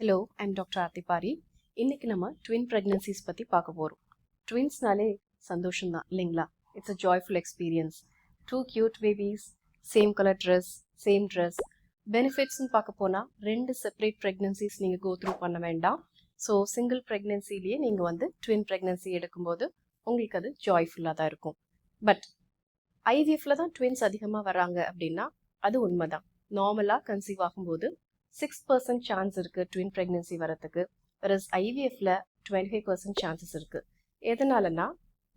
Hello, I'm doctor ஆர்த்திபாரி. இன்னைக்கு நம்ம twin pregnancies பற்றி பார்க்க போகிறோம். ட்வின்ஸ்னாலே சந்தோஷம் தான் இல்லைங்களா? It's a joyful experience. 2 cute babies, same colour dress, same dress. பெனிஃபிட்ஸ்ன்னு பார்க்க போனால் 2 செப்பரேட் ப்ரெக்னன்சிஸ் நீங்கள் கோ த்ரூ பண்ண வேண்டாம். ஸோ சிங்கிள் ப்ரெக்னன்சிலேயே நீங்கள் ட்வின் ப்ரெக்னன்சி எடுக்கும்போது உங்களுக்கு அது ஜாய்ஃபுல்லாக தான் இருக்கும். பட் ஐவிஎஃப்ல தான் ட்வின்ஸ் அதிகமாக வராங்க அப்படின்னா அது உண்மைதான். நார்மலாக கன்சீவ் ஆகும்போது 6% சான்ஸ் இருக்கு ட்வின் ப்ரெக்னன்சி வரதுக்கு. வெரஸ் ஐவிஎஃப்ல 25% சான்சஸ் இருக்கு. எதனாலனா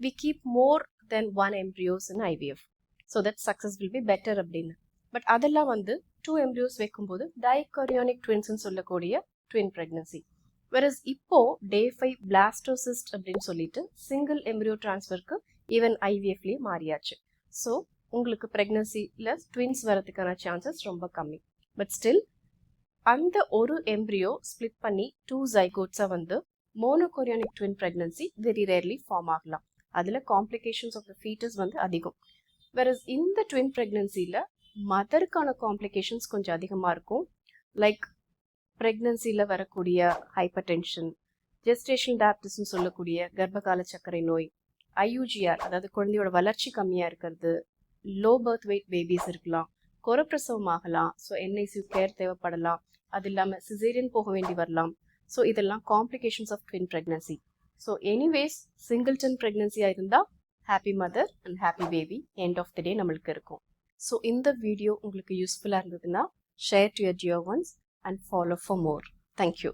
we keep more then 1 embryos in IVF, so that success will be better அப்படின்னு. பட் அதெல்லாம் 2 embryos வைக்கும்போது டைகாரியானிக் ட்வின்ஸ்ன்னு சொல்லக்கூடிய ட்வின் ப்ரெக்னன்சி. வெரஸ் இப்போ டே 5 பிளாஸ்டோசிஸ்ட் அப்படின்னு சொல்லிட்டு சிங்கிள் எம்ப்ரியோ டிரான்ஸ்ஃபருக்கு ஈவன் ஐவிஎஃப்லேயே மாறியாச்சு. ஸோ உங்களுக்கு ப்ரெக்னன்சியில் ட்வின்ஸ் வரதுக்கான சான்சஸ் ரொம்ப கம்மி. பட் ஸ்டில் அந்த ஒரு எம்ப்ரியோ ஸ்பிளிட் பண்ணி 2 ஜைகோட்ஸாக monochorionic twin pregnancy very rarely form ஆகலாம். அதில் காம்ப்ளிகேஷன்ஸ் ஆஃப் த ஃபீட்டஸ் அதிகம். வெரஸ் இந்த ட்வின் ப்ரெக்னன்சியில் மதருக்கான காம்ப்ளிகேஷன்ஸ் கொஞ்சம் அதிகமாக இருக்கும். லைக் ப்ரெக்னன்சியில் வரக்கூடிய ஹைப்பர் டென்ஷன், ஜெஸ்டேஷன் டயபிட்டிஸ்ன்னு சொல்லக்கூடிய கர்ப்பகால சர்க்கரை நோய், ஐயூஜிஆர் அதாவது குழந்தையோட வளர்ச்சி கம்மியாக இருக்கிறது, லோ பர்த் வெயிட் பேபிஸ் இருக்கலாம், குறப்பிரசவம் ஆகலாம், ஸோ என்ஐசியூ கேர் தேவைப்படலாம், அது இல்லாமல் சிசேரியன் போக வேண்டி வரலாம். ஸோ இதெல்லாம் complications of twin pregnancy. So anyways singleton ப்ரெக்னன்சியாக இருந்தால் happy mother and happy baby end of the day நம்மளுக்கு இருக்கும். ஸோ இந்த வீடியோ உங்களுக்கு யூஸ்ஃபுல்லாக இருந்ததுன்னா share to your dear ones and follow for more. Thank you.